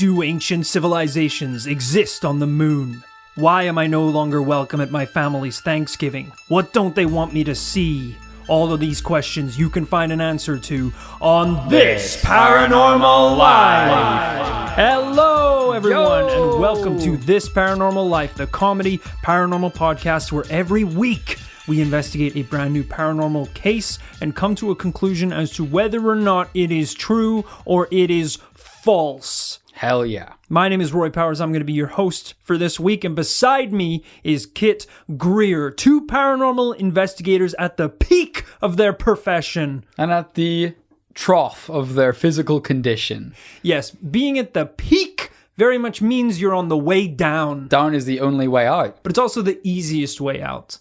Do ancient civilizations exist on the moon? Why am I no longer welcome at my family's Thanksgiving? What don't they want me to see? All of these questions you can find an answer to on This Paranormal Life. Hello, everyone, and welcome to This Paranormal Life, the comedy paranormal podcast where every week we investigate a brand new paranormal case and come to a conclusion as to whether or not it is true or it is false. Hell yeah. My name is Roy Powers. I'm going to be your host for this week. And beside me is Kit Greer, two paranormal investigators at the peak of their profession. And at the trough of their physical condition. Yes, being at the peak very much means you're on the way down. Down is the only way out. But it's also the easiest way out.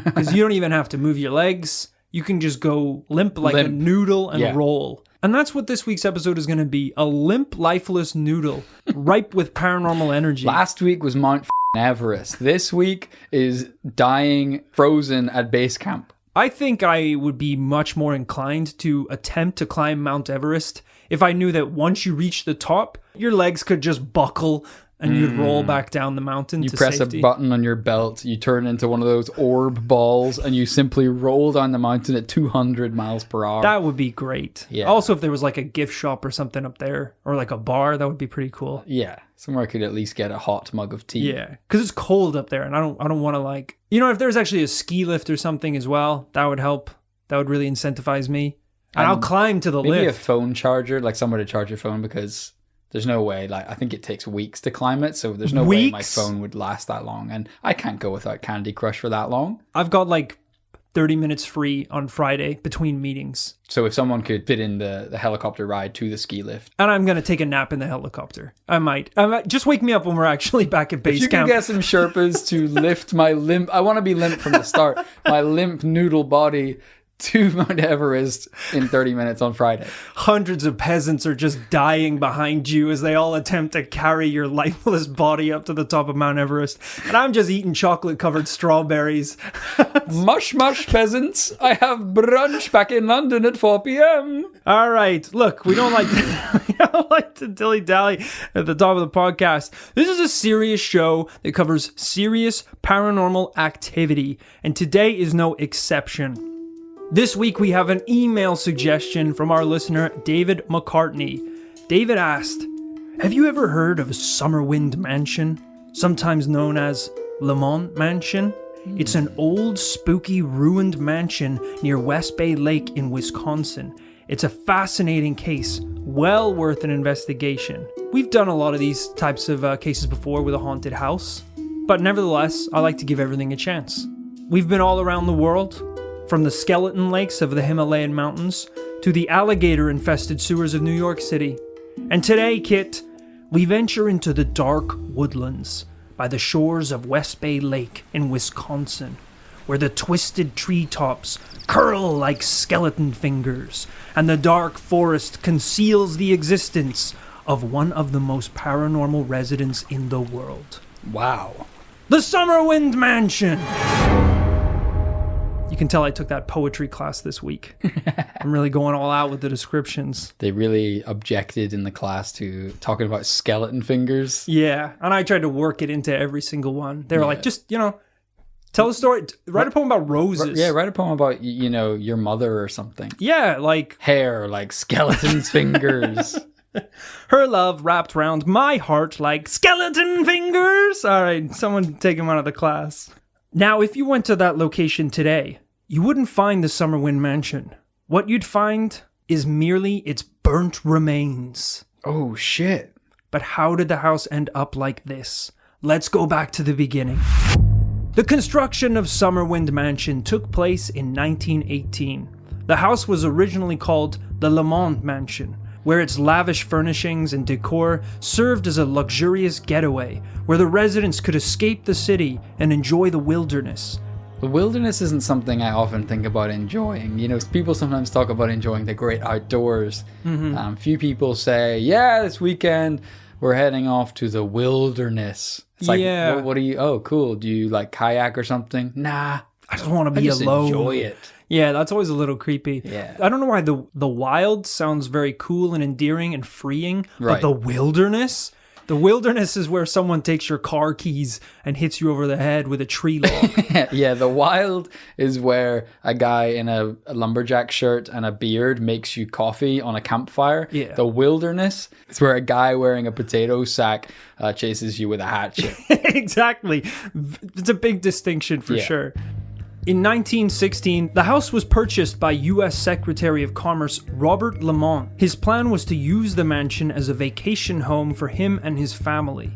Because you don't even have to move your legs. You can just go limp like a noodle and roll. And that's what this week's episode is going to be. A limp, lifeless noodle, ripe with paranormal energy. Last week was Mount Everest. This week is dying frozen at base camp. I think I would be much more inclined to attempt to climb Mount Everest if I knew that once you reach the top, your legs could just buckle and you'd roll back down the mountain to safety. You press a button on your belt, you turn into one of those orb balls, and you simply roll down the mountain at 200 miles per hour. That would be great. Yeah. Also, if there was like a gift shop or something up there, or like a bar, that would be pretty cool. Yeah, somewhere I could at least get a hot mug of tea. Yeah, because it's cold up there, and I don't want to like... You know, if there's actually a ski lift or something as well, that would help. That would really incentivize me. And I'll climb to the lift. Maybe a phone charger, like somewhere to charge your phone, because... There's no way, like, I think it takes weeks to climb it, so there's no way my phone would last that long, and I can't go without Candy Crush for that long. I've got, like, 30 minutes free on Friday between meetings. So if someone could fit in the helicopter ride to the ski lift. And I'm going to take a nap in the helicopter. I might. Just wake me up when we're actually back at base camp. If you could get some Sherpas to lift my limp, I want to be limp from the start, my limp noodle body to Mount Everest in 30 minutes on Friday. Hundreds of peasants are just dying behind you as they all attempt to carry your lifeless body up to the top of Mount Everest. And I'm just eating chocolate-covered strawberries. Mush, peasants. I have brunch back in London at 4 p.m. All right. Look, we don't like to dilly-dally at the top of the podcast. This is a serious show that covers serious paranormal activity. And today is no exception. This week, we have an email suggestion from our listener, David McCartney. David asked, have you ever heard of Summerwind Mansion, sometimes known as Lamont Mansion? It's an old, spooky, ruined mansion near West Bay Lake in Wisconsin. It's a fascinating case, well worth an investigation. We've done a lot of these types of cases before with a haunted house, but nevertheless, I like to give everything a chance. We've been all around the world, from the skeleton lakes of the Himalayan mountains to the alligator-infested sewers of New York City. And today, Kit, we venture into the dark woodlands by the shores of West Bay Lake in Wisconsin, where the twisted treetops curl like skeleton fingers, and the dark forest conceals the existence of one of the most paranormal residents in the world. Wow. The Summerwind Mansion! You can tell I took that poetry class this week. I'm really going all out with the descriptions. They really objected in the class to talking about skeleton fingers. Yeah, and I tried to work it into every single one. They were like, just, tell a story. Write a poem about roses. Yeah, write a poem about, your mother or something. Yeah, like... hair, like skeleton's fingers. Her love wrapped round my heart like skeleton fingers. All right, someone take him out of the class. Now, if you went to that location today, you wouldn't find the Summerwind Mansion. What you'd find is merely its burnt remains. Oh, shit. But how did the house end up like this? Let's go back to the beginning. The construction of Summerwind Mansion took place in 1918. The house was originally called the Lamont Mansion, where its lavish furnishings and decor served as a luxurious getaway, where the residents could escape the city and enjoy the wilderness. The wilderness isn't something I often think about enjoying. People sometimes talk about enjoying the great outdoors. Mm-hmm. Few people say, yeah, this weekend we're heading off to the wilderness. It's like, what do you, oh, cool. Do you like kayak or something? Nah. I just want to be alone. Enjoy it. Yeah, that's always a little creepy. Yeah. I don't know why the wild sounds very cool and endearing and freeing, but Right. the wilderness is where someone takes your car keys and hits you over the head with a tree log. Yeah, the wild is where a guy in a lumberjack shirt and a beard makes you coffee on a campfire. Yeah. The wilderness is where a guy wearing a potato sack chases you with a hatchet. Exactly. It's a big distinction for Yeah. sure. In 1916, the house was purchased by U.S. Secretary of Commerce Robert Lamont. His plan was to use the mansion as a vacation home for him and his family.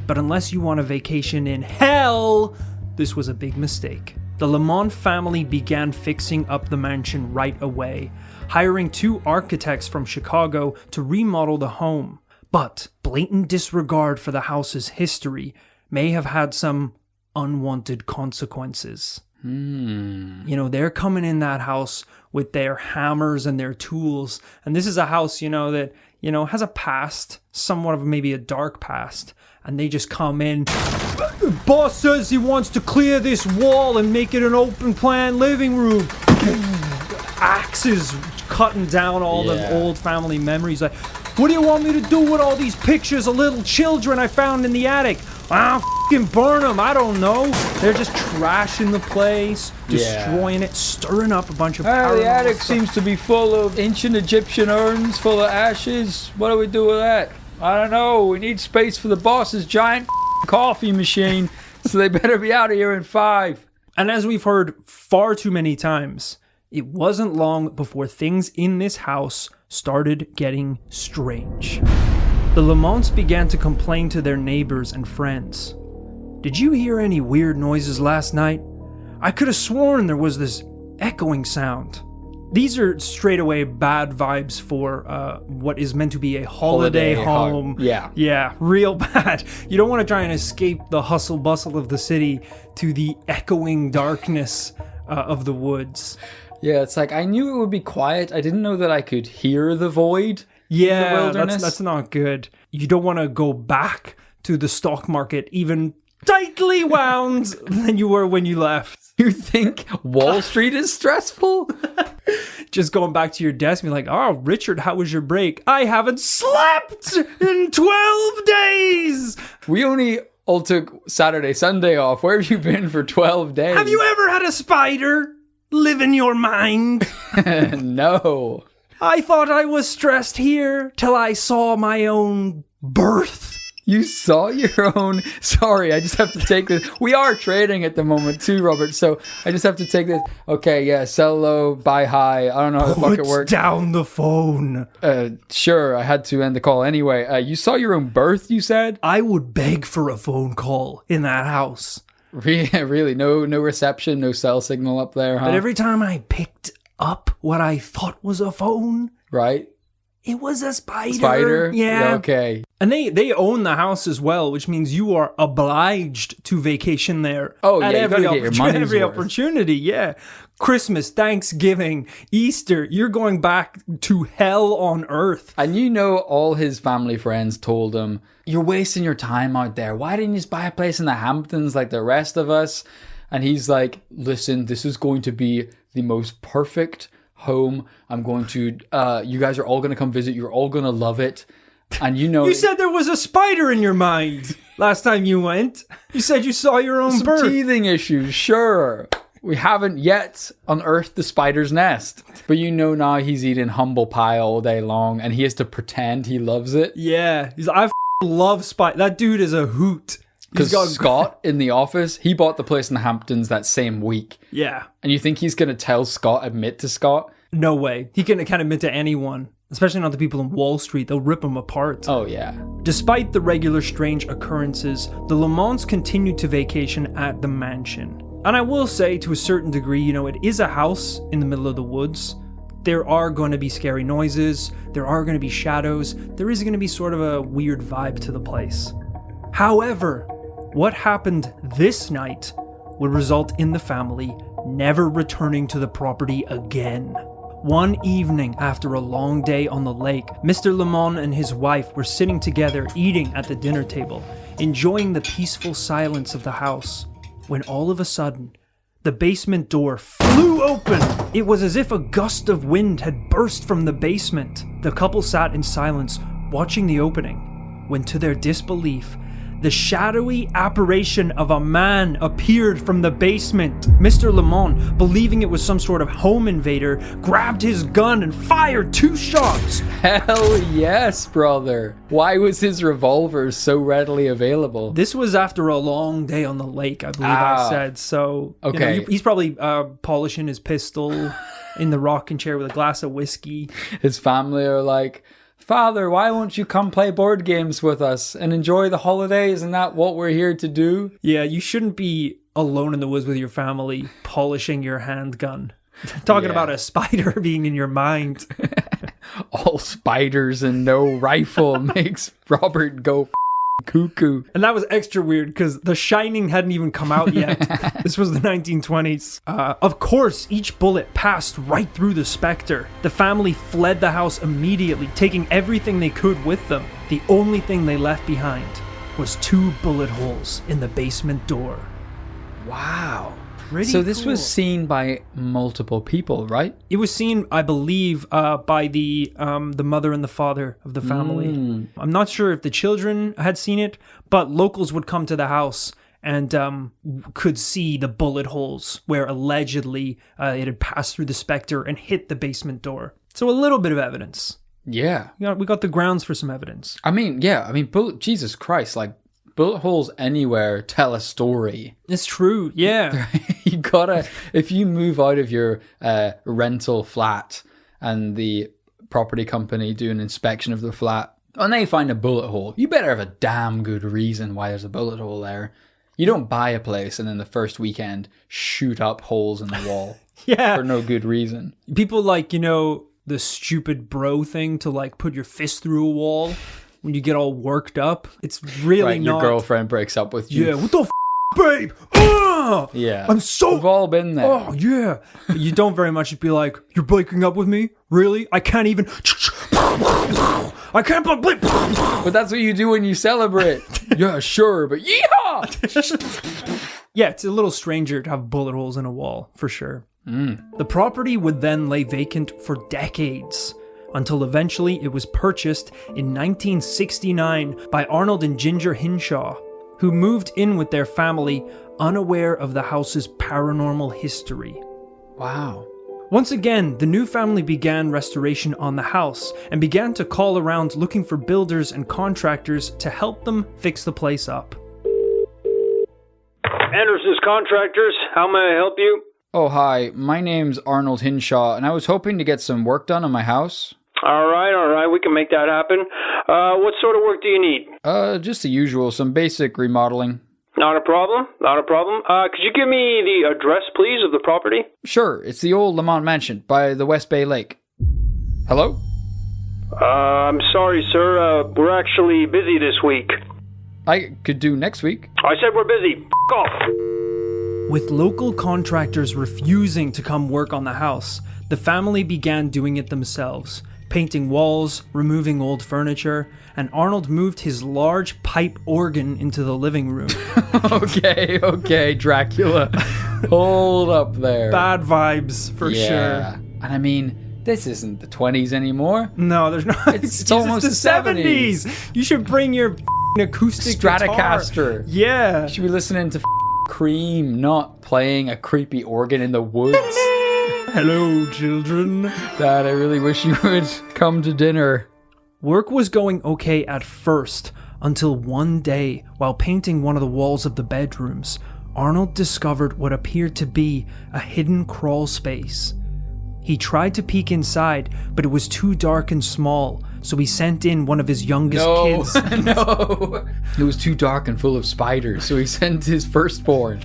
But unless you want a vacation in hell, this was a big mistake. The Lamont family began fixing up the mansion right away, hiring 2 architects from Chicago to remodel the home. But blatant disregard for the house's history may have had some unwanted consequences. You know, they're coming in that house with their hammers and their tools. And this is a house, that, has a past, somewhat of maybe a dark past. And they just come in. Boss says he wants to clear this wall and make it an open plan living room. Axes cutting down all the old family memories. Like, what do you want me to do with all these pictures of little children I found in the attic? I'll f***ing burn them. I don't know. They're just trashing the place, destroying it, stirring up a bunch of paranormal The attic stuff. seems to be full of ancient Egyptian urns full of ashes. What do we do with that? I don't know. We need space for the boss's giant coffee machine, so they better be out of here in 5. And as we've heard far too many times, it wasn't long before things in this house started getting strange. The Lamonts began to complain to their neighbors and friends. Did you hear any weird noises last night? I could have sworn there was this echoing sound. These are straight away bad vibes for what is meant to be a holiday home. Yeah, real bad. You don't want to try and escape the hustle bustle of the city to the echoing darkness of the woods. Yeah, it's like I knew it would be quiet. I didn't know that I could hear the void. Yeah, in the wilderness. that's not good. You don't want to go back to the stock market even tightly wound than you were when you left. You think Wall Street is stressful? Just going back to your desk and be like, oh, Richard, how was your break? I haven't slept in 12 days. We only all took Saturday, Sunday off. Where have you been for 12 days? Have you ever had a spider live in your mind? No. I thought I was stressed here till I saw my own birth. You saw your own... Sorry, I just have to take this. We are trading at the moment too, Robert, so I just have to take this. Okay, yeah, sell low, buy high. I don't know how the fuck it works. Down the phone. Sure, I had to end the call anyway. You saw your own birth, you said? I would beg for a phone call in that house. Really? No reception, no cell signal up there, huh? But every time I picked up what I thought was a phone, right? It was a spider. Spider? Yeah. Okay. And they own the house as well, which means you are obliged to vacation there. Oh, yeah, at you every gotta get your money's every worth. opportunity, yeah. Christmas, Thanksgiving, Easter, you're going back to hell on earth. And all his family friends told him, you're wasting your time out there. Why didn't you just buy a place in the Hamptons like the rest of us? And he's like, listen, this is going to be the most perfect home. I'm going to, you guys are all going to come visit. You're all going to love it. And You said there was a spider in your mind last time you went. You said you saw your own some birth. teething issues, sure. We haven't yet unearthed the spider's nest. But now he's eating humble pie all day long and he has to pretend he loves it. Yeah. I love spider. That dude is a hoot. Because Scott in the office, he bought the place in the Hamptons that same week. Yeah. And you think he's going to admit to Scott? No way. He can't admit to anyone, especially not the people in Wall Street. They'll rip him apart. Oh, yeah. Despite the regular strange occurrences, the Lamonts continued to vacation at the mansion. And I will say, to a certain degree, it is a house in the middle of the woods. There are going to be scary noises. There are going to be shadows. There is going to be sort of a weird vibe to the place. However, what happened this night would result in the family never returning to the property again. One evening after a long day on the lake, Mr. Lamont and his wife were sitting together eating at the dinner table, enjoying the peaceful silence of the house, when all of a sudden, the basement door flew open. It was as if a gust of wind had burst from the basement. The couple sat in silence, watching the opening, when to their disbelief, the shadowy apparition of a man appeared from the basement. Mr. Lamont, believing it was some sort of home invader, grabbed his gun and fired 2 shots. Hell yes, brother. Why was his revolver so readily available? This was after a long day on the lake, I believe I said. So, okay. He's probably polishing his pistol in the rocking chair with a glass of whiskey. His family are like, Father, why won't you come play board games with us and enjoy the holiday? Isn't that what we're here to do? Yeah, you shouldn't be alone in the woods with your family polishing your handgun. Talking about a spider being in your mind. All spiders and no rifle makes Robert go cuckoo. And that was extra weird because The Shining hadn't even come out yet. This was the 1920s. Of course, each bullet passed right through the specter. The family fled the house immediately, taking everything they could with them. The only thing they left behind was 2 bullet holes in the basement door. Wow. Pretty so this cool. was seen by multiple people, right? It was seen, I believe, by the mother and the father of the family. I'm not sure if the children had seen it, but locals would come to the house and could see the bullet holes where allegedly it had passed through the specter and hit the basement door. So a little bit of evidence. Yeah. We got the grounds for some evidence. Jesus Christ, like, bullet holes anywhere tell a story. It's true, yeah. You gotta, if you move out of your rental flat and the property company do an inspection of the flat and they find a bullet hole, you better have a damn good reason why there's a bullet hole there. You don't buy a place and then the first weekend shoot up holes in the wall for no good reason. People like, the stupid bro thing to like put your fist through a wall when you get all worked up. It's really not... Your girlfriend breaks up with you. Yeah, what the babe? Yeah. I'm so... We've all been there. Oh, yeah. You don't very much be like, you're breaking up with me? Really? I can't even... I can't... But that's what you do when you celebrate. Yeah, sure, but yeehaw! Yeah, it's a little stranger to have bullet holes in a wall, for sure. The property would then lay vacant for decades, until eventually it was purchased in 1969 by Arnold and Ginger Hinshaw, who moved in with their family unaware of the house's paranormal history. Wow. Once again, the new family began restoration on the house and began to call around looking for builders and contractors to help them fix the place up. Anderson's Contractors, how may I help you? Oh, hi. My name's Arnold Hinshaw, and I was hoping to get some work done on my house. All right, we can make that happen. What sort of work do you need? Just the usual, some basic remodeling. Not a problem. Could you give me the address, please, of the property? Sure, it's the old Lamont Mansion by the West Bay Lake. Hello? I'm sorry, sir. We're actually busy this week. I could do next week. I said we're busy. F*** off. With local contractors refusing to come work on the house, the family began doing it themselves, painting walls, removing old furniture, and Arnold moved his large pipe organ into the living room. Okay, Dracula. Hold up there. Bad vibes, for sure. And I mean, this isn't the 20s anymore. No, there's not. It's almost the the 70s. You should bring your acoustic Stratocaster. guitar. Yeah. You should be listening to Cream, not playing a creepy organ in the woods. Hello, children. Dad, I really wish you would come to dinner. Work was going okay at first, until one day, while painting one of the walls of the bedrooms, Arnold discovered what appeared to be a hidden crawl space. He tried to peek inside, but it was too dark and small, so he sent in one of his youngest kids. No, it was too dark and full of spiders, so he sent his firstborn.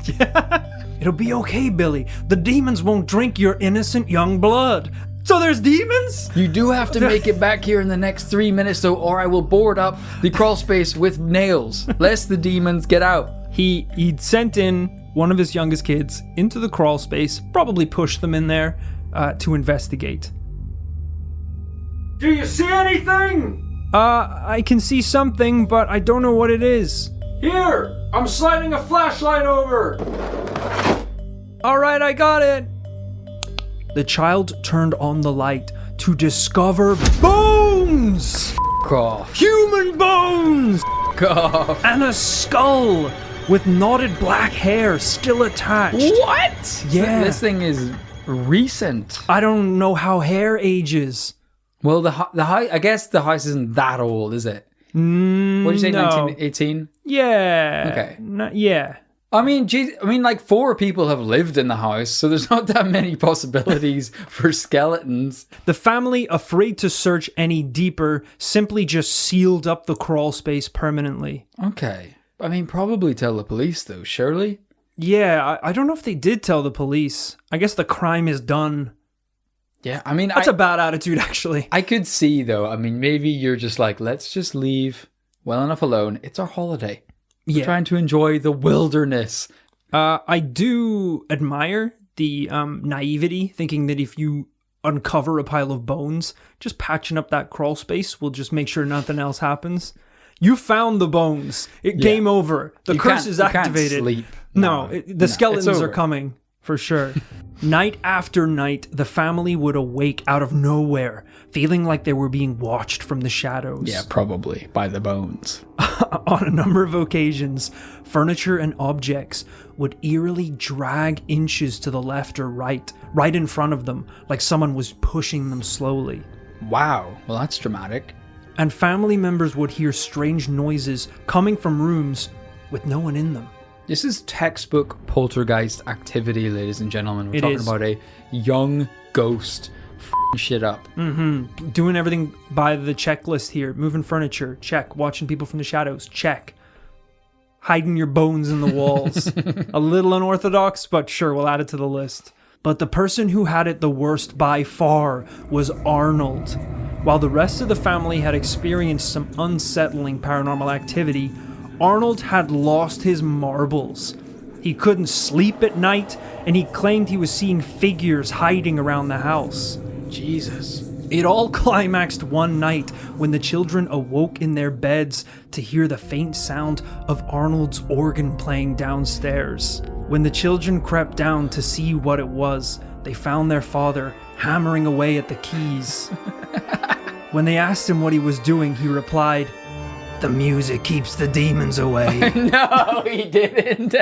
It'll be okay, Billy. The demons won't drink your innocent young blood. So there's demons? You do have to make it back here in the next 3 minutes, though, or I will board up the crawl space with nails, lest the demons get out. He'd sent in one of his youngest kids into the crawl space, probably pushed them in there to investigate. Do you see anything? I can see something, but I don't know what it is. Here, I'm sliding a flashlight over. All right, I got it. The child turned on the light to discover bones! Off. Human bones! Off. And a skull with knotted black hair still attached. What? Yeah. This thing is recent. I don't know how hair ages. Well, the house, I guess the house isn't that old, is it? What did you say, No. 1918? Yeah. Okay. Yeah. I mean, geez, like 4 people have lived in the house, so there's not that many possibilities for skeletons. The family, afraid to search any deeper, simply just sealed up the crawl space permanently. Okay. I mean, probably tell the police, though, surely? Yeah, I don't know if they did tell the police. I guess the crime is done. Yeah, I mean, That's a bad attitude, actually. I could see, though. I mean, maybe you're just like, let's just leave well enough alone. It's our holiday. We're trying to enjoy the wilderness. I do admire the naivety, thinking that if you uncover a pile of bones, just patching up that crawl space will just make sure nothing else happens. You found the bones. Game over. The curse is activated. You can't sleep. The skeletons it's are over. coming, for sure. Night after night, the family would awake out of nowhere, feeling like they were being watched from the shadows. Yeah, probably. By the bones. On a number of occasions, furniture and objects would eerily drag inches to the left or right in front of them, like someone was pushing them slowly. Wow. Well, that's dramatic. And family members would hear strange noises coming from rooms with no one in them. This is textbook poltergeist activity, ladies and gentlemen. We're talking about a young ghost f***ing shit up. Doing everything by the checklist here. Moving furniture, check. Watching people from the shadows, check. Hiding your bones in the walls. A little unorthodox, but sure, we'll add it to the list. But the person who had it the worst by far was Arnold. While the rest of the family had experienced some unsettling paranormal activity, Arnold had lost his marbles. He couldn't sleep at night, and he claimed he was seeing figures hiding around the house. Jesus. It all climaxed one night when the children awoke in their beds to hear the faint sound of Arnold's organ playing downstairs. When the children crept down to see what it was, they found their father hammering away at the keys. When they asked him what he was doing, he replied, "The music keeps the demons away." No, he didn't.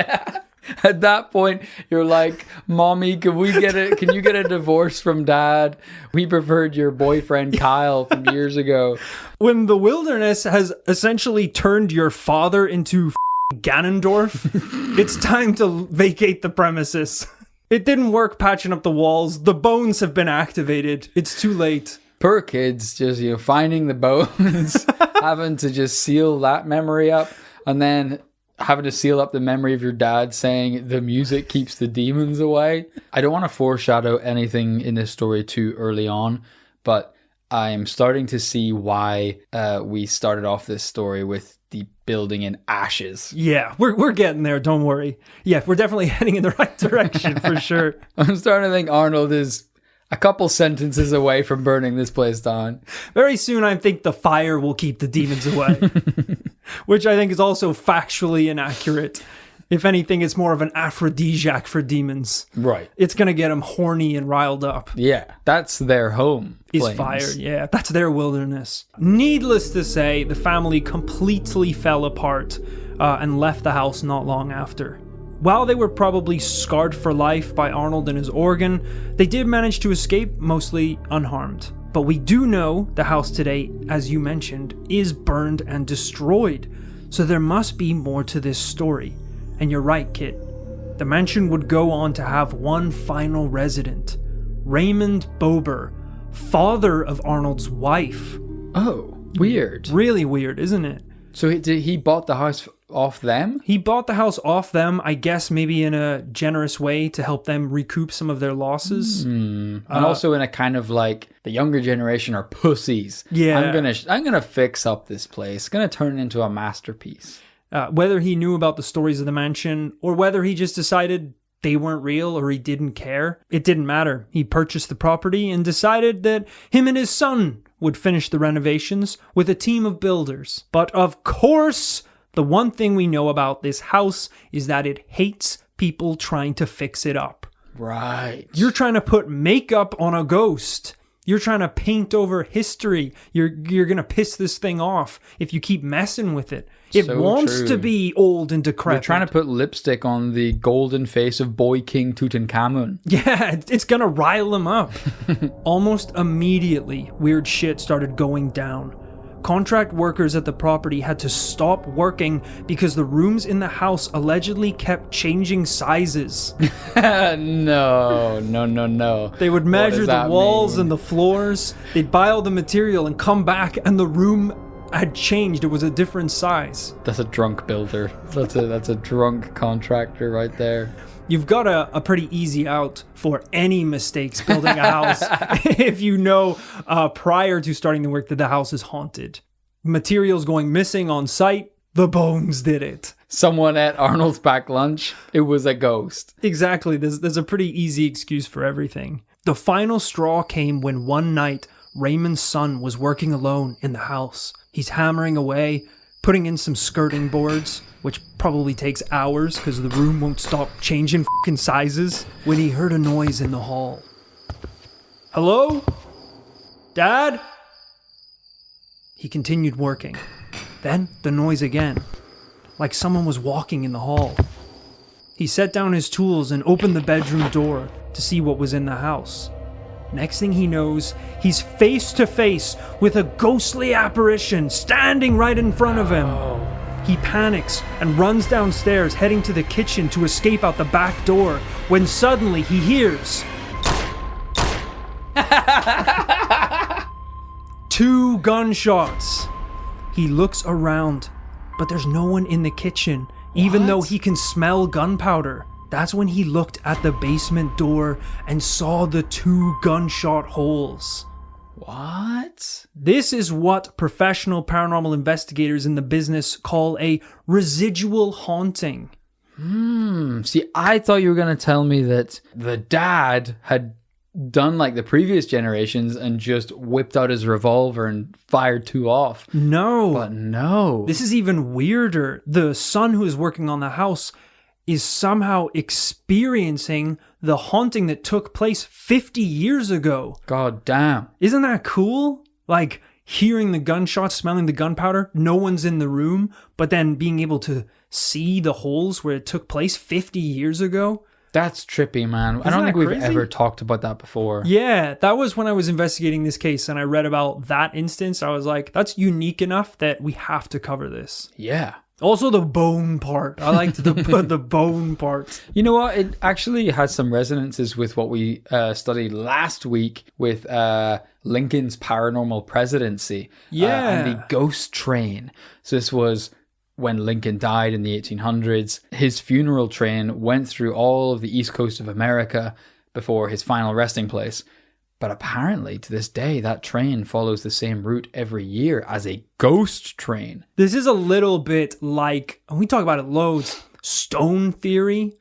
At that point, you're like, "Mommy, can you get a divorce from Dad? We preferred your boyfriend Kyle from years ago." When the wilderness has essentially turned your father into Ganondorf, it's time to vacate the premises. It didn't work patching up the walls. The bones have been activated. It's too late. Poor kids, just finding the bones, having to just seal that memory up, and then having to seal up the memory of your dad saying the music keeps the demons away. I don't want to foreshadow anything in this story too early on, but I'm starting to see why we started off this story with the building in ashes. Yeah, we're getting there, don't worry. Yeah, we're definitely heading in the right direction for sure. I'm starting to think Arnold is a couple sentences away from burning this place down. Very soon, I think the fire will keep the demons away, which I think is also factually inaccurate. If anything, it's more of an aphrodisiac for demons. Right. It's going to get them horny and riled up. Yeah, that's their home. Is flames. fire. Yeah, that's their wilderness. Needless to say, the family completely fell apart and left the house not long after. While they were probably scarred for life by Arnold and his organ, they did manage to escape mostly unharmed. But we do know the house today, as you mentioned, is burned and destroyed. So there must be more to this story. And you're right, Kit. The mansion would go on to have one final resident, Raymond Bober, father of Arnold's wife. Oh, weird. Really weird, isn't it? So he bought the house off them? He bought the house off them, I guess maybe in a generous way to help them recoup some of their losses. And also in a kind of like, the younger generation are pussies. Yeah. I'm gonna fix up this place. Gonna turn it into a masterpiece. Whether he knew about the stories of the mansion or whether he just decided they weren't real or he didn't care, it didn't matter. He purchased the property and decided that him and his son would finish the renovations with a team of builders. But of course, the one thing we know about this house is that it hates people trying to fix it up. Right. You're trying to put makeup on a ghost. You're trying to paint over history. You're going to piss this thing off if you keep messing with it. It So wants true. to be old and decrepit. You're trying to put lipstick on the golden face of boy king Tutankhamun. Yeah, it's going to rile him up. Almost immediately, weird shit started going down. Contract workers at the property had to stop working because the rooms in the house allegedly kept changing sizes. No. They would measure the walls and the floors. They'd buy all the material and come back, and the room had changed. It was a different size. That's a drunk builder. That's a drunk contractor right there. You've got a pretty easy out for any mistakes building a house if you know prior to starting the work that the house is haunted. Materials going missing on site, the bones did it. Someone at Arnold's packed lunch, it was a ghost. Exactly. There's a pretty easy excuse for everything. The final straw came when one night, Raymond's son was working alone in the house. He's hammering away, putting in some skirting boards, which probably takes hours because the room won't stop changing fucking sizes, when he heard a noise in the hall. Hello? Dad? He continued working. Then the noise again, like someone was walking in the hall. He set down his tools and opened the bedroom door to see what was in the house. Next thing he knows, he's face to face with a ghostly apparition standing right in front of him. He panics and runs downstairs, heading to the kitchen to escape out the back door, when suddenly he hears 2 gunshots. He looks around, but there's no one in the kitchen, even though he can smell gunpowder. That's when he looked at the basement door and saw the 2 gunshot holes. What? This is what professional paranormal investigators in the business call a residual haunting. See, I thought you were going to tell me that the dad had done like the previous generations and just whipped out his revolver and fired 2 off. No. But no. This is even weirder. The son who is working on the house is somehow experiencing the haunting that took place 50 years ago. God damn. Isn't that cool? Like hearing the gunshots, smelling the gunpowder, no one's in the room, but then being able to see the holes where it took place 50 years ago. That's trippy, man. I don't Isn't think that we've crazy? ever talked about that before. Yeah, that was when I was investigating this case and I read about that instance. I was like, that's unique enough that we have to cover this. Yeah. Also the bone part. I liked the bone part. You know what? It actually has some resonances with what we studied last week with Lincoln's paranormal presidency. Yeah. And the ghost train. So this was when Lincoln died in the 1800s. His funeral train went through all of the east coast of America before his final resting place. But apparently, to this day, that train follows the same route every year as a ghost train. This is a little bit like, and we talk about it loads, stone theory.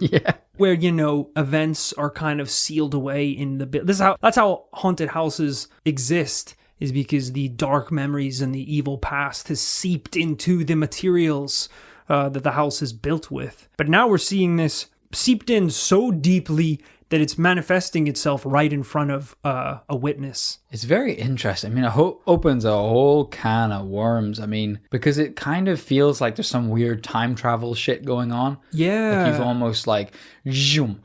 Yeah. Where, you know, events are kind of sealed away in the... That's how haunted houses exist, is because the dark memories and the evil past has seeped into the materials that the house is built with. But now we're seeing this seeped in so deeply that it's manifesting itself right in front of a witness. It's very interesting. I mean, it opens a whole can of worms. I mean, because it kind of feels like there's some weird time travel shit going on. Yeah. Like you've almost like, zoom,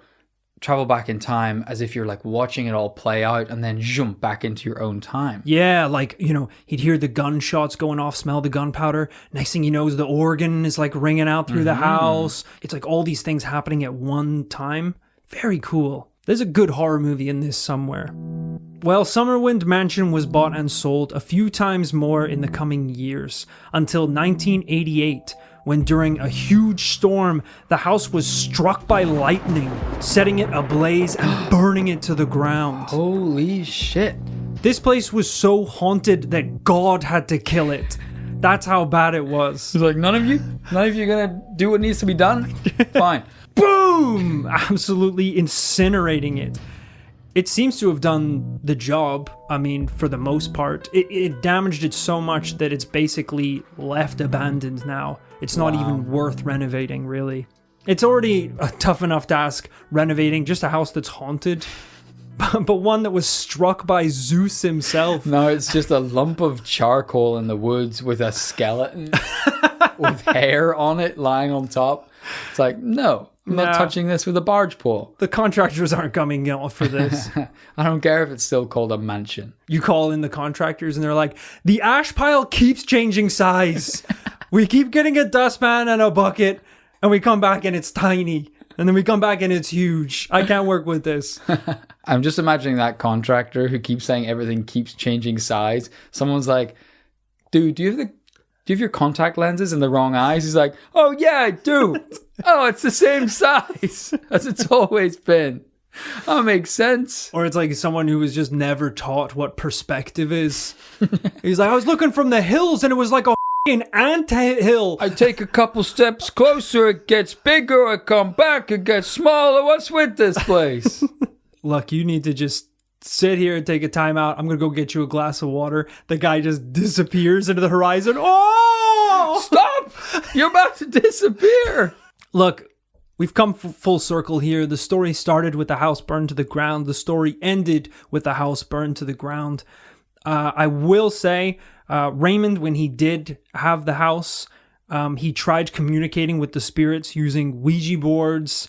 travel back in time as if you're like watching it all play out and then zoom back into your own time. Yeah, like, you know, he'd hear the gunshots going off, smell the gunpowder. Next thing he knows, the organ is like ringing out through the house. It's like all these things happening at one time. Very cool. There's a good horror movie in this somewhere. Well, Summerwind Mansion was bought and sold a few times more in the coming years, until 1988, when during a huge storm, the house was struck by lightning, setting it ablaze and burning it to the ground. Holy shit. This place was so haunted that God had to kill it. That's how bad it was. It's like, none of you gonna do what needs to be done? Fine. Boom! Absolutely incinerating it. It seems to have done the job. I mean, for the most part. It damaged it so much that it's basically left abandoned now. It's not even worth renovating, really. It's already a tough enough task renovating just a house that's haunted, but one that was struck by Zeus himself. No, it's just a lump of charcoal in the woods with a skeleton with hair on it lying on top. It's like, no, I'm not touching this with a barge pole. The contractors aren't coming out for this. I don't care if it's still called a mansion. You call in the contractors and they're like, the ash pile keeps changing size. We keep getting a dustpan and a bucket and we come back and it's tiny. And then we come back and it's huge. I can't work with this. I'm just imagining that contractor who keeps saying everything keeps changing size. Someone's like, dude, do you have your contact lenses in the wrong eyes? He's like, oh yeah, I do. Oh, it's the same size as it's always been. That makes sense. Or it's like someone who was just never taught what perspective is. He's like, I was looking from the hills and it was like a ant hill. I take a couple steps closer, it gets bigger. I come back, it gets smaller. What's with this place? Look, you need to just sit here and take a time out. I'm going to go get you a glass of water. The guy just disappears into the horizon. Oh! Stop! You're about to disappear. Look, we've come full circle here. The story started with the house burned to the ground. The story ended with the house burned to the ground. I will say, Raymond, when he did have the house, he tried communicating with the spirits using Ouija boards.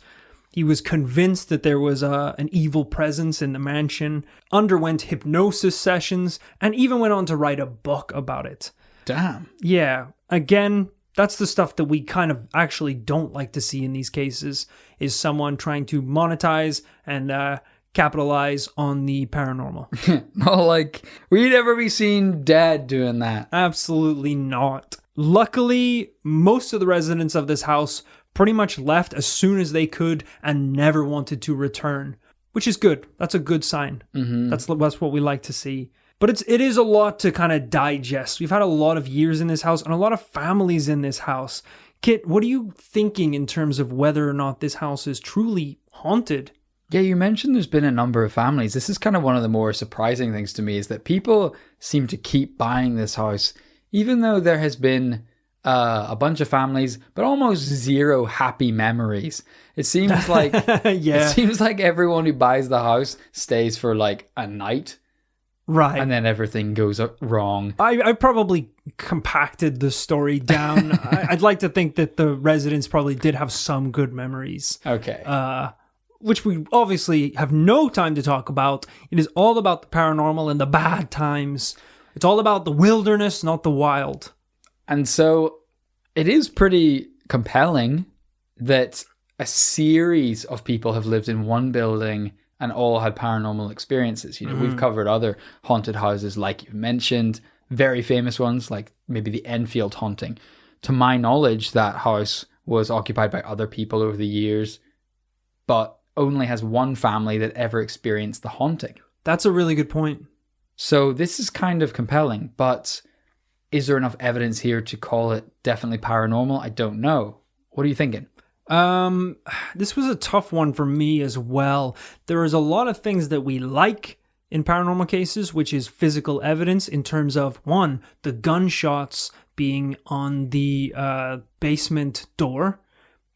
He was convinced that there was an evil presence in the mansion, underwent hypnosis sessions, and even went on to write a book about it. Damn. Yeah. Again, that's the stuff that we kind of actually don't like to see in these cases, is someone trying to monetize and capitalize on the paranormal. No, like, we'd never be seen dead doing that. Absolutely not. Luckily, most of the residents of this house pretty much left as soon as they could and never wanted to return, which is good. That's a good sign. Mm-hmm. That's what we like to see. But it is a lot to kind of digest. We've had a lot of years in this house and a lot of families in this house. Kit, what are you thinking in terms of whether or not this house is truly haunted? Yeah, you mentioned there's been a number of families. This is kind of one of the more surprising things to me, is that people seem to keep buying this house, even though there has been a bunch of families, but almost zero happy memories. It seems like It seems like everyone who buys the house stays for like a night, right? And then everything goes wrong. I probably compacted the story down. I'd like to think that the residents probably did have some good memories. Okay. Which we obviously have no time to talk about. It is all about the paranormal and the bad times. It's all about the wilderness, not the wild. And so it is pretty compelling that a series of people have lived in one building and all had paranormal experiences. You know, we've covered other haunted houses, like you mentioned, very famous ones, like maybe the Enfield haunting. To my knowledge, that house was occupied by other people over the years, but only has one family that ever experienced the haunting. That's a really good point. So this is kind of compelling, but is there enough evidence here to call it definitely paranormal? I don't know. What are you thinking? This was a tough one for me as well. There is a lot of things that we like in paranormal cases, which is physical evidence in terms of, one, the gunshots being on the basement door.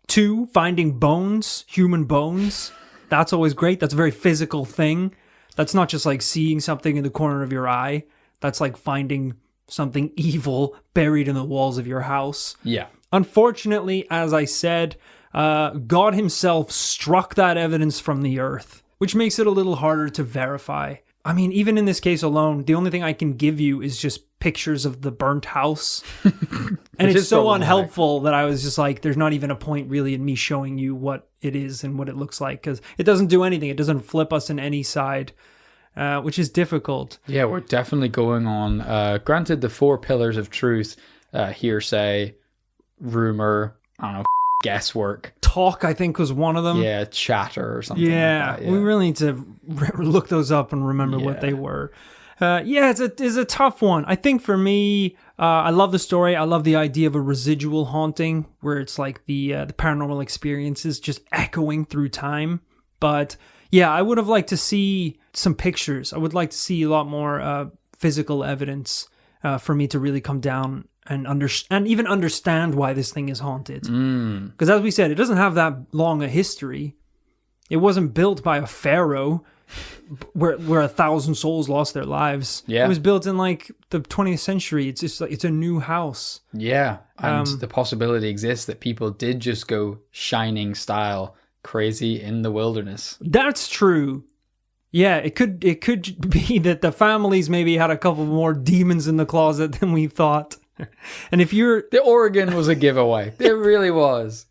2, finding bones, human bones. That's always great. That's a very physical thing. That's not just like seeing something in the corner of your eye. That's like finding something evil buried in the walls of your house. Yeah. Unfortunately, as I said, God himself struck that evidence from the earth, which makes it a little harder to verify. I mean, even in this case alone, the only thing I can give you is just pictures of the burnt house. And it's so unhelpful that I was just like, there's not even a point really in me showing you what it is and what it looks like, because it doesn't do anything. It doesn't flip us in any side, which is difficult. Yeah, we're definitely going on. Granted, the 4 pillars of truth, hearsay, rumor, I don't know, guesswork. Talk, I think, was one of them. Yeah, chatter or something like that. Yeah. We really need to look those up and remember what they were. It's a tough one. I think for me, I love the story. I love the idea of a residual haunting, where it's like the paranormal experiences just echoing through time. But yeah, I would have liked to see some pictures. I would like to see a lot more physical evidence for me to really come down and even understand why this thing is haunted. Because as we said, it doesn't have that long a history. It wasn't built by a pharaoh where 1,000 souls lost their lives. Yeah. It was built in like the 20th century. It's just like, it's a new house. Yeah. And the possibility exists that people did just go Shining style crazy in the wilderness. That's true. Yeah, it could be that the families maybe had a couple more demons in the closet than we thought. And if you're... The Oregon was a giveaway. It really was.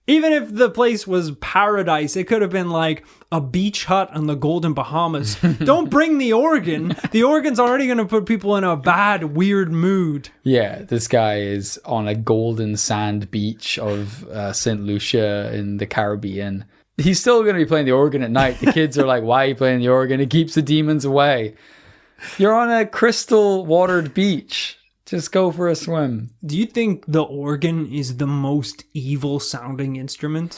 Even if the place was paradise, it could have been like a beach hut on the Golden Bahamas. Don't bring the Oregon. The Oregon's already going to put people in a bad, weird mood. Yeah, this guy is on a golden sand beach of St. Lucia in the Caribbean. He's still going to be playing the organ at night. The kids are like, why are you playing the organ? It keeps the demons away. You're on a crystal watered beach. Just go for a swim. Do you think the organ is the most evil sounding instrument?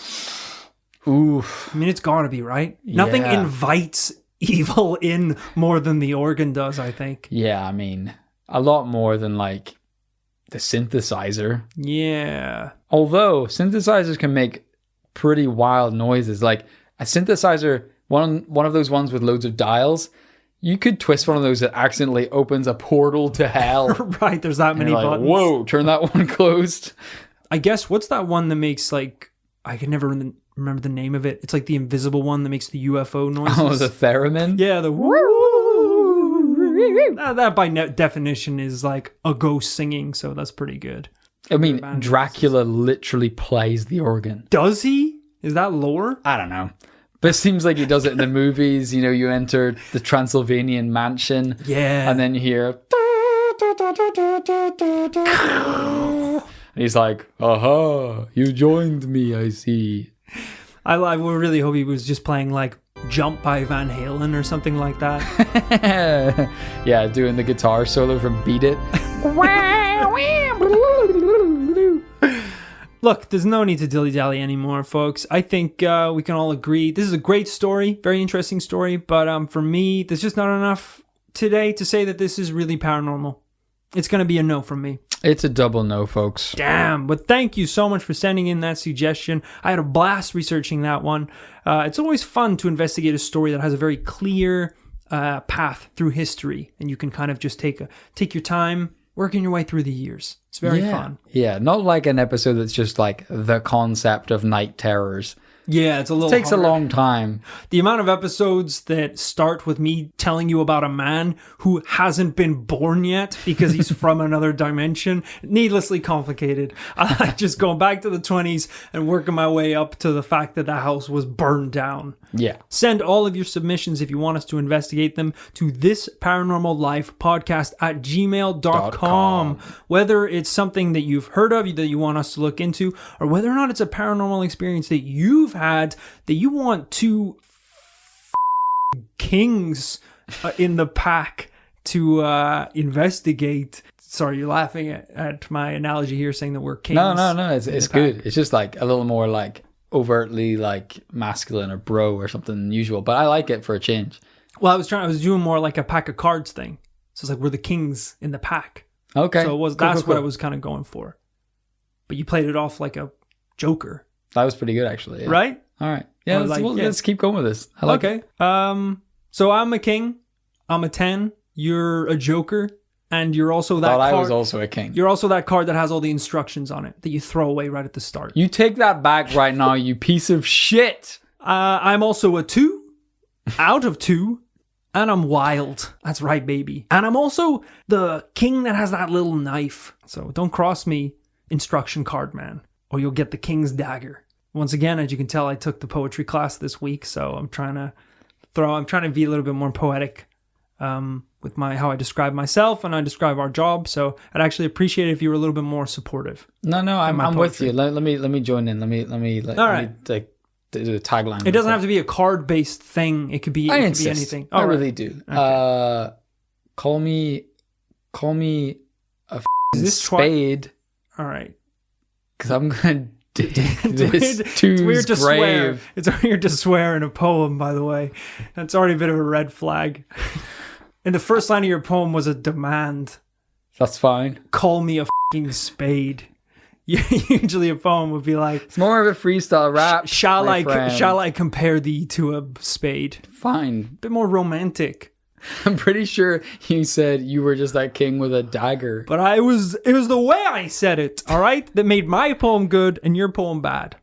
Oof. I mean, it's got to be, right? Nothing invites evil in more than the organ does, I think. Yeah, I mean, a lot more than like the synthesizer. Yeah. Although synthesizers can make pretty wild noises. Like a synthesizer, one of those ones with loads of dials, you could twist one of those that accidentally opens a portal to hell. Right, there's that many buttons. Whoa, turn that one closed. I guess, what's that one that makes like, I can never remember the name of it. It's like the invisible one that makes the UFO noises. Oh, the theremin? Yeah, the woo. That by definition is like a ghost singing, so that's pretty good. I mean, Dracula literally plays the organ. Does he? Is that lore? I don't know. But it seems like he does it in the movies. You know, you enter the Transylvanian mansion. Yeah. And then you hear... And he's like, aha, you joined me, I see. I would really hope he was just playing like Jump by Van Halen or something like that. Yeah, doing the guitar solo from Beat It. Look, there's no need to dilly-dally anymore, folks. I think we can all agree. This is a great story, very interesting story, but for me, there's just not enough today to say that this is really paranormal. It's going to be a no from me. It's a double no, folks. Damn, but thank you so much for sending in that suggestion. I had a blast researching that one. It's always fun to investigate a story that has a very clear path through history, and you can kind of just take your time working your way through the years. It's very fun. Yeah, not like an episode that's just like the concept of night terrors. Yeah, it's a little takes harder. a long time. The amount of episodes that start with me telling you about a man who hasn't been born yet because he's from another dimension, needlessly complicated. I like just going back to the 20s and working my way up to the fact that the house was burned down. Yeah. Send all of your submissions if you want us to investigate them to this paranormal life podcast at gmail.com. Whether it's something that you've heard of that you want us to look into, or whether or not it's a paranormal experience that you've had that you want two kings in the pack to investigate. Sorry, you're laughing at my analogy here saying that we're kings. No, it's good. It's just like a little more like overtly like masculine or bro or something unusual, but I like it for a change. Well, I was doing more like a pack of cards thing. So it's like we're the kings in the pack. Okay. So that's what I was kind of going for. But you played it off like a joker. That was pretty good, actually. Yeah. Right? All right. Yeah, let's keep going with this. I like it. So I'm a king. I'm a 10. You're a joker. And you're also that card. I was also a king. You're also that card that has all the instructions on it that you throw away right at the start. You take that back right now, you piece of shit. I'm also a 2. Out of 2. And I'm wild. That's right, baby. And I'm also the king that has that little knife. So don't cross me, instruction card man, or you'll get the king's dagger. Once again, as you can tell, I took the poetry class this week, so I'm trying to be a little bit more poetic with how I describe myself and I describe our job. So I'd actually appreciate it if you were a little bit more supportive. No, I'm with you. Let me join in. Let me do a tagline. It doesn't have to be a card-based thing. It could be anything. I really do. Okay. Call me a spade. All right. Because I'm going to dig this two's grave. It's weird to swear in a poem, by the way. That's already a bit of a red flag. And the first line of your poem was a demand. That's fine. Call me a fucking spade. Usually a poem would be like, It's more of a freestyle rap. shall friend. I compare thee to a spade? Fine. A bit more romantic. I'm pretty sure you said you were just that king with a dagger. But it was the way I said it, all right, that made my poem good and your poem bad.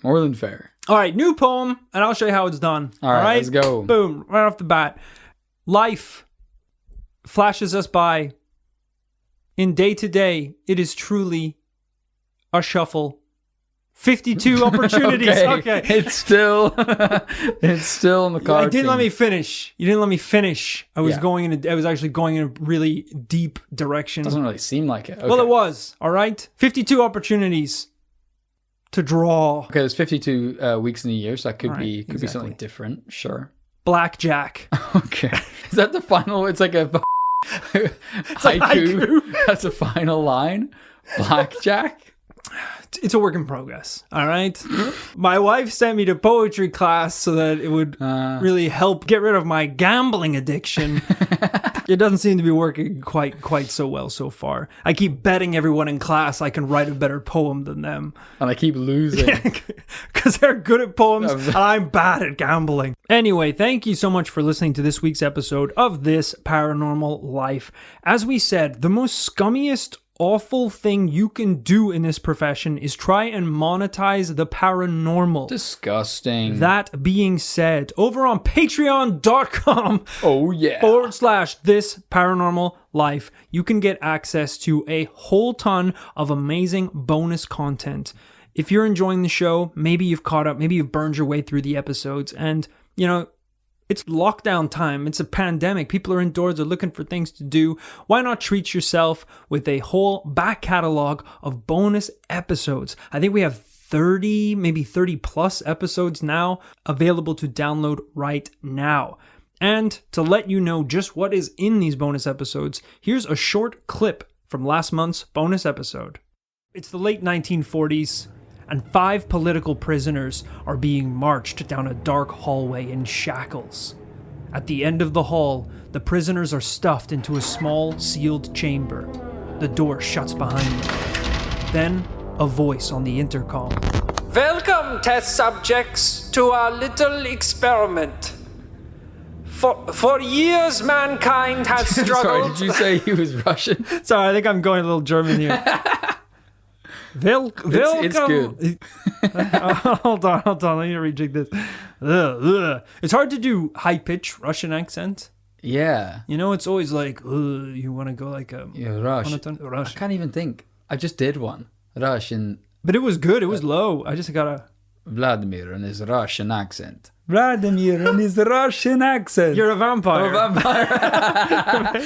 More than fair. All right, new poem, and I'll show you how it's done. All right, let's go. Boom, right off the bat. Life flashes us by. In day to day, it is truly a shuffle. 52 opportunities. Okay. It's still in the card. You didn't let me finish. I was Yeah. I was actually going in a really deep direction. Doesn't really seem like it. Okay. Well, it was. All right. 52 opportunities to draw. Okay, there's 52 weeks in a year, so that could be exactly. something different. Sure. Blackjack. Okay. Is that the final? It's like a haiku. That's the final line. Blackjack. It's a work in progress. All right. My wife sent me to poetry class so that it would really help get rid of my gambling addiction. It doesn't seem to be working quite so well so far. I keep betting everyone in class I can write a better poem than them. And I keep losing. Because they're good at poems and I'm bad at gambling. Anyway, thank you so much for listening to this week's episode of This Paranormal Life. As we said, the most scummiest, awful thing you can do in this profession is try and monetize the paranormal. Disgusting. That being said, over on patreon.com Oh, yeah. / This Paranormal Life, you can get access to a whole ton of amazing bonus content. If you're enjoying the show, maybe you've caught up, maybe you've burned your way through the episodes, and, you know, it's lockdown time. It's a pandemic. People are indoors. They're looking for things to do. Why not treat yourself with a whole back catalog of bonus episodes? I think we have 30, maybe 30 plus episodes now available to download right now. And to let you know just what is in these bonus episodes, here's a short clip from last month's bonus episode. It's the late 1940s. And 5 political prisoners are being marched down a dark hallway in shackles. At the end of the hall, the prisoners are stuffed into a small, sealed chamber. The door shuts behind them. Then, a voice on the intercom. Welcome, test subjects, to our little experiment. For years, mankind has struggled... Sorry, did you say he was Russian? Sorry, I think I'm going a little German here. Welcome. It's good. Hold on. I need to rejig this. It's hard to do high-pitched Russian accent. Yeah. You know, it's always like, you want to go like a... Yeah, Rush. Rush. I can't even think. I just did one. Russian. But it was good. It was low. I just got a... Vladimir and his Russian accent. Vladimir and his Russian accent. You're a vampire. I'm a vampire.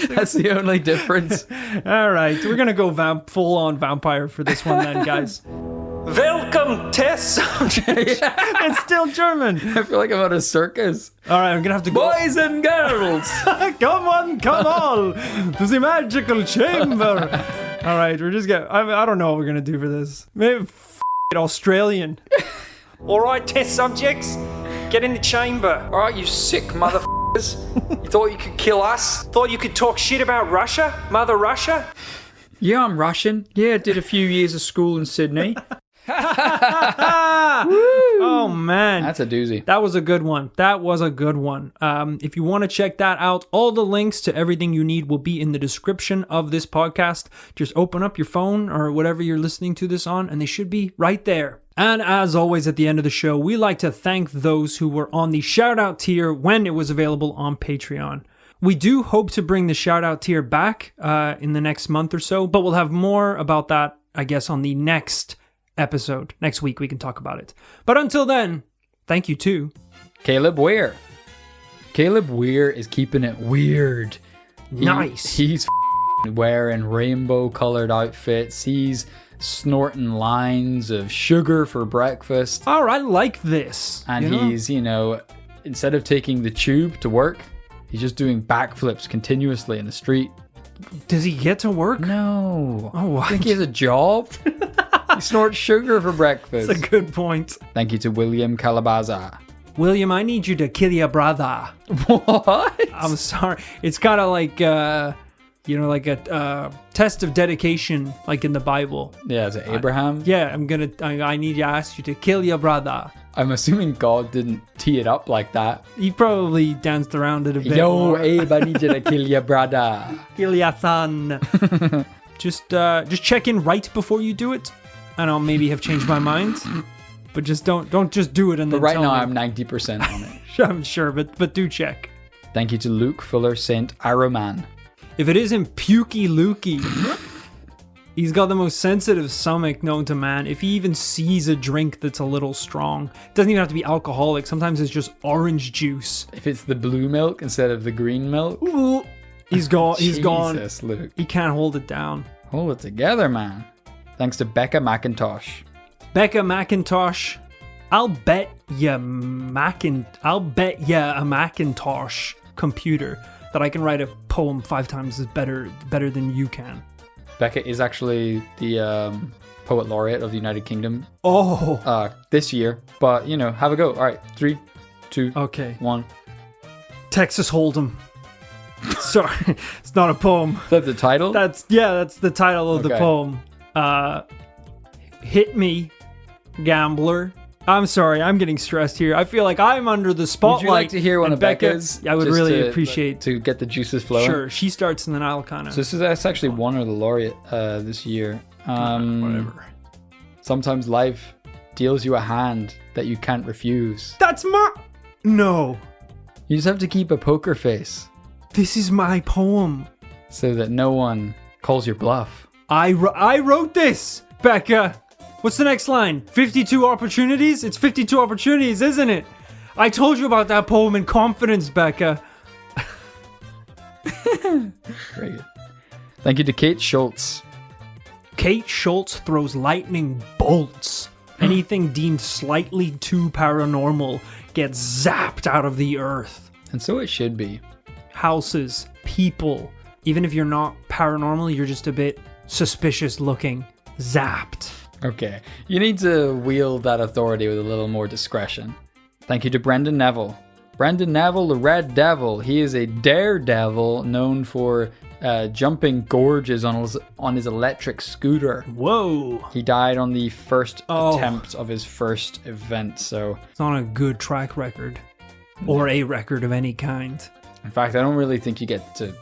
That's the only difference. All right. We're going to go full-on vampire for this one then, guys. Welcome, test subject. It's still German. I feel like I'm at a circus. All right, I'm going to have to go. Boys and girls. Come on to the magical chamber. All right, we're just getting... I don't know what we're going to do for this. Maybe Australian. All right, test subjects. Get in the chamber. All right, you sick motherfuckers. You thought you could kill us? Thought you could talk shit about Russia? Mother Russia? Yeah, I'm Russian. Yeah, did a few years of school in Sydney. Oh, man. That's a doozy. That was a good one. If you want to check that out, all the links to everything you need will be in the description of this podcast. Just open up your phone or whatever you're listening to this on, and they should be right there. And as always, at the end of the show, we like to thank those who were on the shout-out tier when it was available on Patreon. We do hope to bring the shout-out tier back in the next month or so, but we'll have more about that, I guess, on the next episode. Next week, we can talk about it. But until then, thank you to Caleb Weir. Caleb Weir is keeping it weird. Nice. He's wearing rainbow-colored outfits. He's snorting lines of sugar for breakfast. All right, I like this. And he's, instead of taking the tube to work, he's just doing backflips continuously in the street. Does he get to work? No. Oh, I think he has a job. He snorts sugar for breakfast. That's a good point. Thank you to William Calabaza. William, I need you to kill your brother. What? I'm sorry. It's kind of like, like a test of dedication, like in the Bible. Yeah, to Abraham. Yeah, I need to ask you to kill your brother. I'm assuming God didn't tee it up like that. He probably danced around it a bit. Yo, more. Abe, I need you to kill your brother. Kill your son. Just check in right before you do it, and I'll maybe have changed my mind. But just don't just do it and then But right tell now, me. I'm 90% on it. I'm sure, but do check. Thank you to Luke Fuller St. Aroman. If it isn't Pukey Lukey, he's got the most sensitive stomach known to man. If he even sees a drink that's a little strong, it doesn't even have to be alcoholic. Sometimes it's just orange juice. If it's the blue milk instead of the green milk. Ooh, he's gone. He's gone. Jesus, Luke. He can't hold it down. Hold it together, man. Thanks to Becca McIntosh. Becca McIntosh, I'll bet you a Macintosh computer that I can write a poem 5 times as better than you can. Becca is actually the poet laureate of the United Kingdom this year. But, have a go. All right, 3, 2, Okay. 1. Texas Hold'em. Sorry, it's not a poem. Is that the title? That's the title of the poem. Hit me, gambler. I'm sorry, I'm getting stressed here. I feel like I'm under the spotlight. Would you like to hear one and of Becca's? I would just really to appreciate. to get the juices flowing. Sure, she starts and then I'll kind of. So that's actually won her the laureate this year. Whatever. Sometimes life deals you a hand that you can't refuse. That's my. No, You just have to keep a poker face this is my poem. so that no one calls your bluff. I wrote this, Becca. What's the next line? 52 opportunities? It's 52 opportunities, isn't it? I told you about that poem in confidence, Becca. Very good. Thank you to Kate Schultz. Kate Schultz throws lightning bolts. Anything deemed slightly too paranormal gets zapped out of the earth. And so it should be. Houses, people. Even if you're not paranormal, you're just a bit suspicious looking. Zapped. Okay. You need to wield that authority with a little more discretion. Thank you to Brendan Neville. Brendan Neville, the Red Devil. He is a daredevil known for jumping gorges on his electric scooter. Whoa. He died on the first attempt of his first event, so... It's not a good track record. Or a record of any kind. In fact, I don't really think you get to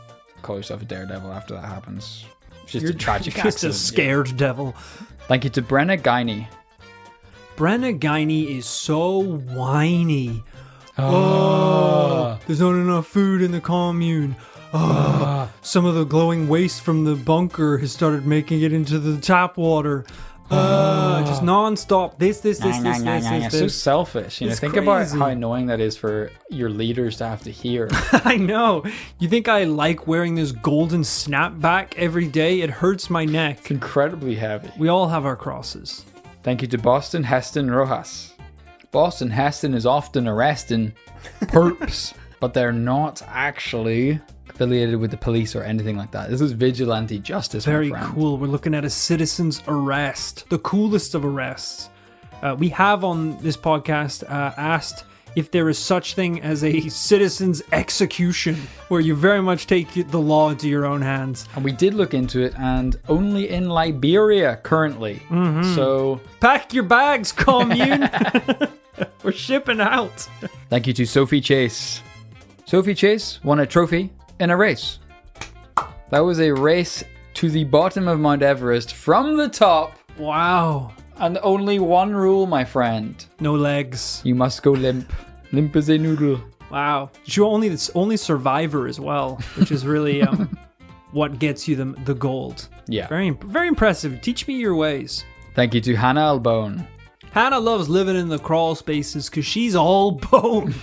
call yourself a daredevil after that happens. It's just a tragic just accident. a scared devil. Thank you to Brenna Guiney. Brenna Guiney is so whiny. Oh, there's not enough food in the commune. Some of the glowing waste from the bunker has started making it into the tap water. Just non-stop. This. So selfish. It's think about crazy. how annoying that is for your leaders to have to hear. I know. You think I like wearing this golden snapback every day? It hurts my neck. It's incredibly heavy. We all have our crosses. Thank you to Boston Heston Rojas. Boston Heston is often arresting perps, but they're not actually affiliated with the police or anything like that. This is vigilante justice. Very my friend. cool. We're looking at a citizen's arrest, the coolest of arrests. We have on this podcast asked if there is such thing as a citizen's execution, where you very much take the law into your own hands. And we did look into it, and only in Liberia currently. Mm-hmm. So Pack your bags, commune. We're shipping out. thank you to Sophie Chase. Sophie Chase won a trophy in a race. That was a race to the bottom of Mount Everest from the top. Wow. And only one rule, my friend. No legs. You must go limp. Limp as a noodle. Wow. You're only survivor as well, which is really what gets you the gold. Yeah. Very, very impressive. Teach me your ways. Thank you to Hannah Albone. Hannah loves living in the crawl spaces because she's all bone.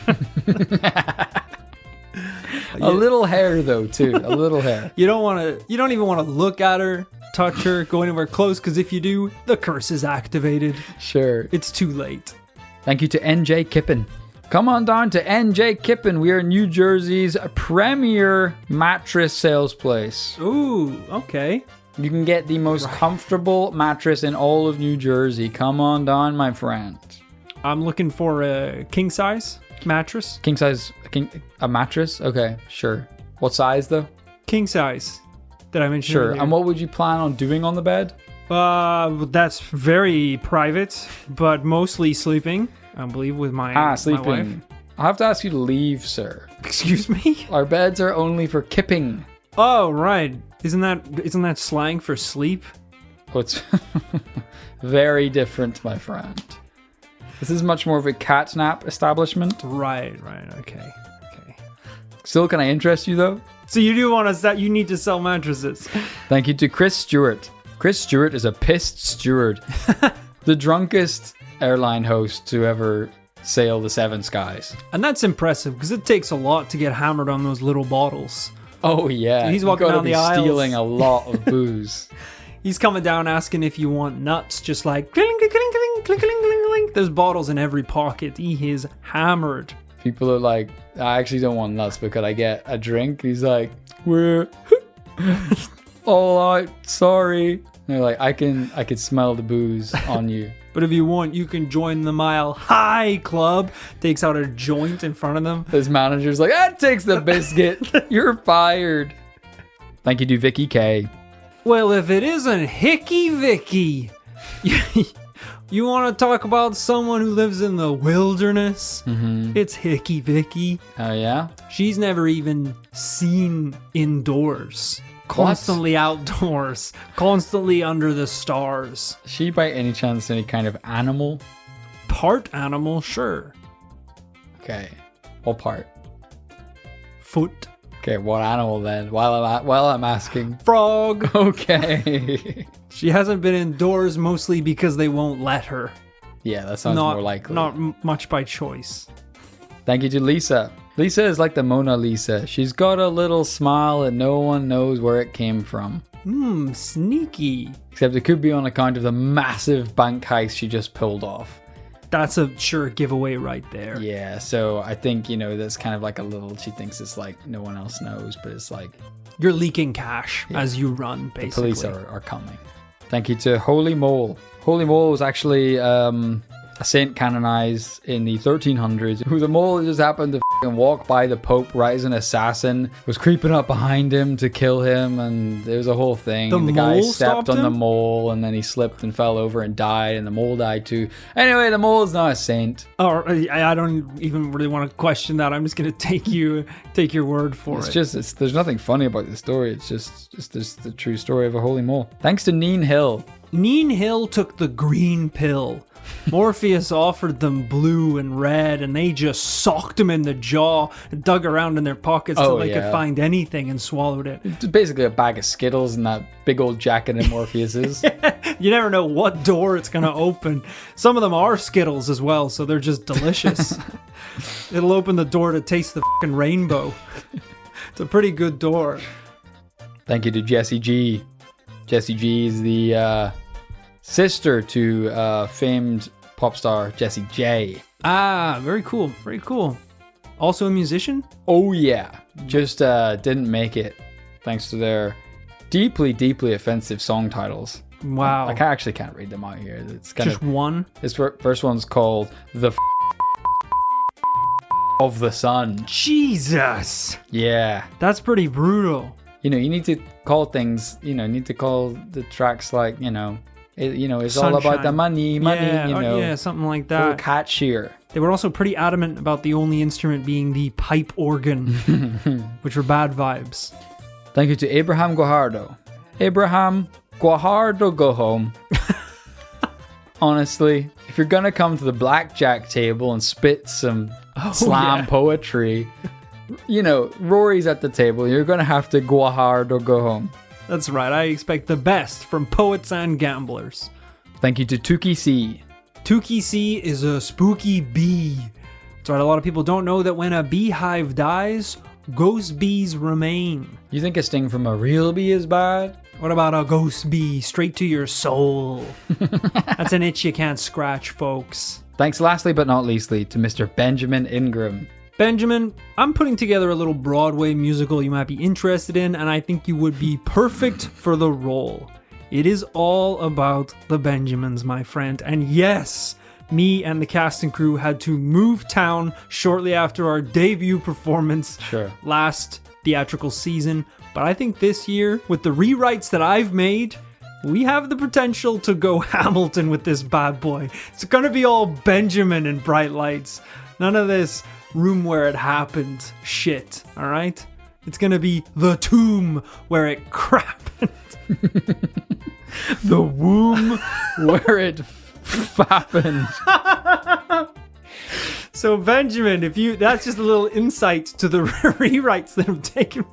A little hair though, too. A little hair. You don't even want to look at her, touch her, go anywhere close, because if you do, the curse is activated. Sure. It's too late. Thank you to NJ Kippen. Come on down to NJ Kippen. We are New Jersey's premier mattress sales place. Ooh, okay. You can get the most comfortable mattress in all of New Jersey. Come on down, my friend. I'm looking for a king size mattress. A mattress? Okay, sure. What size though? King size. that I mentioned Sure. earlier. And what would you plan on doing on the bed? That's very private, but mostly sleeping, I believe, with my Sleeping. my wife. I'll have to ask you to leave, sir. Excuse me? Our beds are only for kipping. Oh, right. Isn't that slang for sleep? Oh, it's very different, my friend. This is much more of a cat nap establishment. Right. Okay. Still, can I interest you, though? So you do want to you need to sell mattresses. Thank you to Chris Stewart. Chris Stewart is a pissed steward. The drunkest airline host to ever sail the seven skies. And that's impressive, because it takes a lot to get hammered on those little bottles. Oh, yeah. So he's walking down the aisles. Stealing a lot of booze. He's coming down asking if you want nuts, just like cling, cling, cling, cling, cling, cling, cling, cling. There's bottles in every pocket. He is hammered. People are like, I actually don't want nuts, but could I get a drink? He's like, we're all right, sorry. And they're like, I can smell the booze on you. But if you want, you can join the Mile High Club. Takes out a joint in front of them. His manager's like, that takes the biscuit. You're fired. Thank you to Vicky K. Well, if it isn't Hickey Vicky, you want to talk about someone who lives in the wilderness? Mm-hmm. It's Hickey Vicky. Oh, yeah? She's never even seen indoors. Constantly outdoors. Constantly under the stars. She by any chance any kind of animal? Part animal, sure. Okay. What part? Foot. Okay, what animal then? While I'm asking. Frog. Okay. She hasn't been indoors mostly because they won't let her. Yeah, that sounds more likely. Not much by choice. Thank you to Lisa. Lisa is like the Mona Lisa. She's got a little smile and no one knows where it came from. Sneaky. Except it could be on account of the massive bank heist she just pulled off. That's a sure giveaway right there. Yeah, so I think, that's kind of like a little, she thinks it's like no one else knows, but it's like... You're leaking cash as you run, basically. The police are coming. Thank you to Holy Mole. Holy Mole was actually a saint canonized in the 1300s, who the mole just happened to walk by the Pope right as an assassin was creeping up behind him to kill him, and there was a whole thing. The guy mole stepped on the mole, and then he slipped and fell over and died, and the mole died too. Anyway, the mole is now a saint. Oh, I don't even really want to question that. I'm just going to take your word for it. There's nothing funny about the story. It's just the true story of a holy mole. Thanks to Neen Hill. Neen Hill took the green pill. Morpheus offered them blue and red, and they just socked him in the jaw and dug around in their pockets till they could find anything and swallowed it. It's basically a bag of Skittles and that big old jacket in Morpheus's. You never know what door it's going to open. Some of them are Skittles as well, so they're just delicious. It'll open the door to taste the fucking rainbow. It's a pretty good door. Thank you to Jessie G. Jessie G is the sister to famed pop star Jessie J. Ah, very cool. Very cool. Also a musician? Oh, yeah. Just didn't make it thanks to their deeply, deeply offensive song titles. Wow. I can't read them out here. It's kind just one? This first one's called The of the Sun. Jesus. Yeah. That's pretty brutal. You need to call things, need to call the tracks like, it's Sunshine. all about the money, yeah, something like that. A little catchier. They were also pretty adamant about the only instrument being the pipe organ, which were bad vibes. Thank you to Abraham Guajardo. Abraham Guajardo, go home. Honestly, if you're gonna come to the blackjack table and spit some slam poetry, Rory's at the table. You're gonna have to Guajardo go home. That's right. I expect the best from poets and gamblers. Thank you to Tuki C. Tuki C is a spooky bee. That's right. A lot of people don't know that when a beehive dies, ghost bees remain. You think a sting from a real bee is bad? What about a ghost bee straight to your soul? That's an itch you can't scratch, folks. Thanks lastly but not leastly to Mr. Benjamin Ingram. Benjamin, I'm putting together a little Broadway musical you might be interested in, and I think you would be perfect for the role. It is all about the Benjamins, my friend. And yes, me and the cast and crew had to move town shortly after our debut performance last theatrical season. But I think this year, with the rewrites that I've made, we have the potential to go Hamilton with this bad boy. It's gonna be all Benjamin and bright lights. None of this room where it happened shit, alright? It's gonna be the tomb where it happened. The womb where it happened. So Benjamin, that's just a little insight to the rewrites that have taken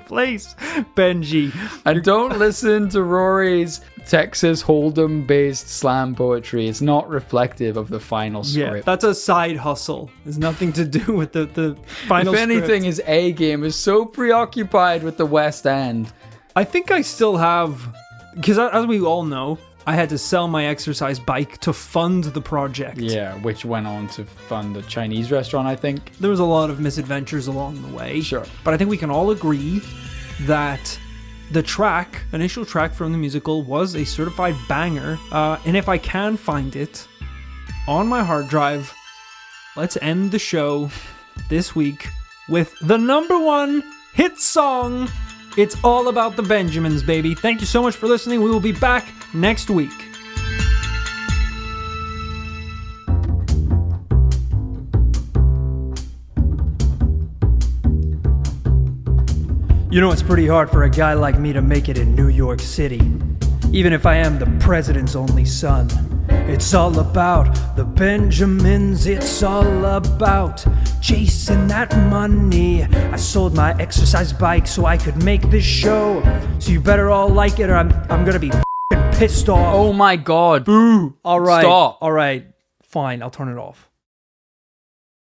place, Benji. And don't listen to Rory's Texas Hold'em based slam poetry. It's not reflective of the final script. Yeah, that's a side hustle. There's nothing to do with the final If anything, script. his A game is so preoccupied with the West End. I think I still have, because as we all know, I had to sell my exercise bike to fund the project. Yeah, which went on to fund a Chinese restaurant, I think. There was a lot of misadventures along the way. Sure. But I think we can all agree that the initial track from the musical, was a certified banger. And if I can find it on my hard drive, let's end the show this week with the #1 hit song. It's all about the Benjamins, baby. Thank you so much for listening. We will be back next week. You know, it's pretty hard for a guy like me to make it in New York City, even if I am the president's only son. It's all about the Benjamins, it's all about chasing that money. I sold my exercise bike so I could make this show. So you better all like it or I'm gonna be f***ing pissed off. Oh my god. Boo! Alright. Stop. Alright. Fine, I'll turn it off.